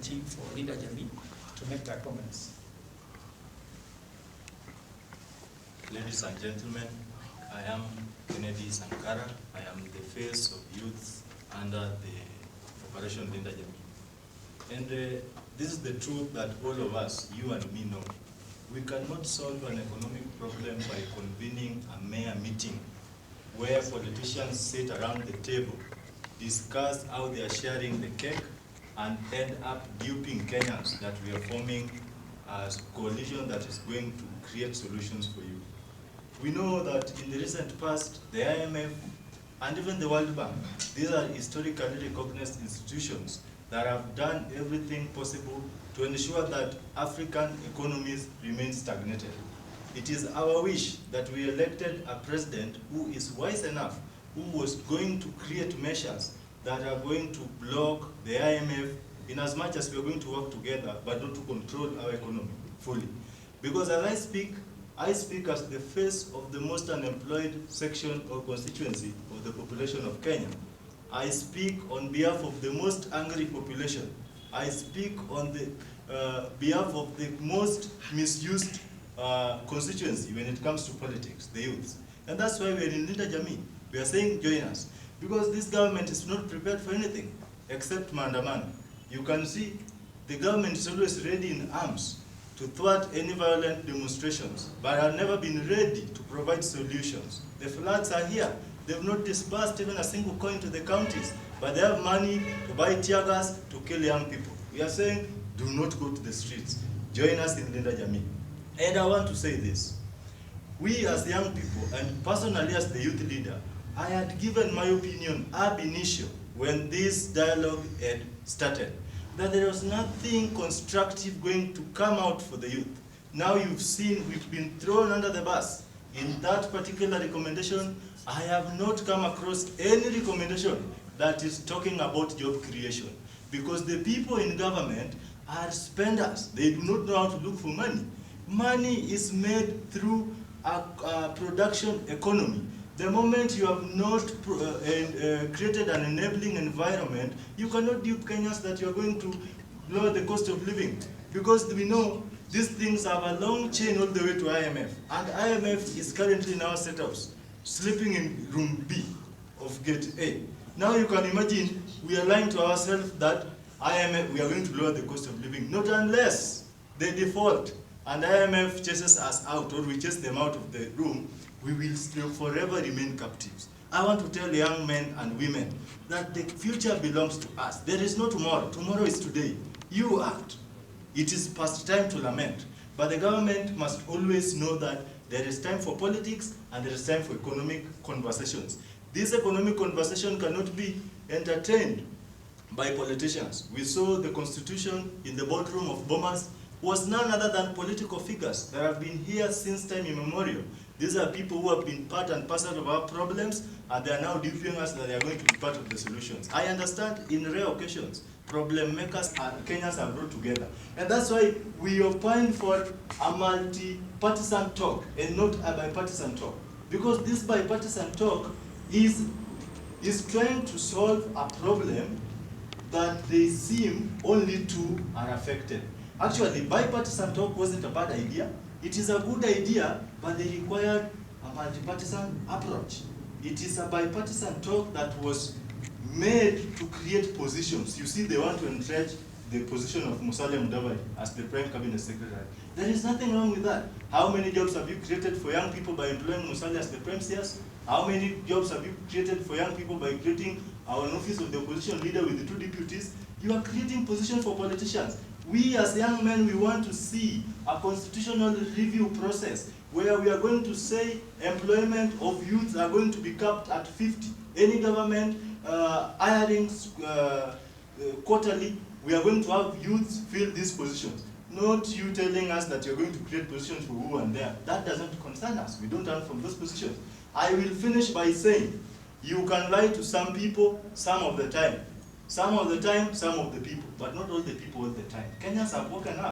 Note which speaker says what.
Speaker 1: opportunity for leader Jamii to make their comments.
Speaker 2: Ladies and gentlemen, I am Kennedy Sankara. I am the face of youth under the Operation Linda Jamii. And this is the truth that all of us, you and me, know. We cannot solve an economic problem by convening a mayor meeting where politicians sit around the table, discuss how they are sharing the cake, and end up duping Kenyans that we are forming a coalition that is going to create solutions for you. We know that in the recent past, the IMF and even the World Bank, these are historically recognized institutions that have done everything possible to ensure that African economies remain stagnated. It is our wish that we elected a president who is wise enough, who was going to create measures that are going to block the IMF in as much as we are going to work together, but not to control our economy fully. Because as I speak as the face of the most unemployed section or constituency of the population of Kenya. I speak on behalf of the most angry population. I speak on the behalf of the most misused constituency when it comes to politics, the youth. And that's why we're in Linda Jamii. We are saying join us. Because this government is not prepared for anything except maandamano. You can see the government is always ready in arms to thwart any violent demonstrations, but have never been ready to provide solutions. The floods are here. They've not disbursed even a single coin to the counties, but they have money to buy tear gas to kill young people. We are saying, do not go to the streets. Join us in Linda Jamii. And I want to say this. We as young people, and personally as the youth leader, I had given my opinion ab initio when this dialogue had started, that there was nothing constructive going to come out for the youth. Now you've seen we've been thrown under the bus. In that particular recommendation, I have not come across any recommendation that is talking about job creation. Because the people in government are spenders. They do not know how to look for money. Money is made through a production economy. The moment you have not created an enabling environment, you cannot dupe Kenyans that you are going to lower the cost of living. Because we know these things have a long chain all the way to IMF. And IMF is currently in our set house, sleeping in room B of gate A. Now you can imagine we are lying to ourselves that IMF, we are going to lower the cost of living. Not unless they default and IMF chases us out, or we chase them out of the room, we will still forever remain captives. I want to tell young men and women that the future belongs to us. There is no tomorrow. Tomorrow is today. You act. It is past time to lament. But the government must always know that there is time for politics and there is time for economic conversations. This economic conversation cannot be entertained by politicians. We saw the constitution in the boardroom of Bomas was none other than political figures that have been here since time immemorial. These are people who have been part and parcel of our problems, and they are now duping us that they are going to be part of the solutions. I understand in rare occasions, problem makers and Kenyans are brought together. And that's why we opine for a multi-partisan talk and not a bipartisan talk. Because this bipartisan talk is trying to solve a problem that they seem only two are affected. Actually, bipartisan talk wasn't a bad idea. It is a good idea, but they required a multi-partisan approach. It is a bipartisan talk that was made to create positions. You see, they want to entrench the position of Musalia Mudavadi as the Prime Cabinet Secretary. There is nothing wrong with that. How many jobs have you created for young people by employing Musalia as the Prime CS? How many jobs have you created for young people by creating our office of the opposition leader with the 2 deputies? You are creating positions for politicians. We as young men, we want to see a constitutional review process where we are going to say employment of youths are going to be capped at 50. Any government hiring quarterly, we are going to have youths fill these positions. Not you telling us that you're going to create positions for who and there. That doesn't concern us. We don't earn from those positions. I will finish by saying, you can lie to some people some of the time. Some of the time, some of the people, but not all the people all the time. Kenyans have woken up.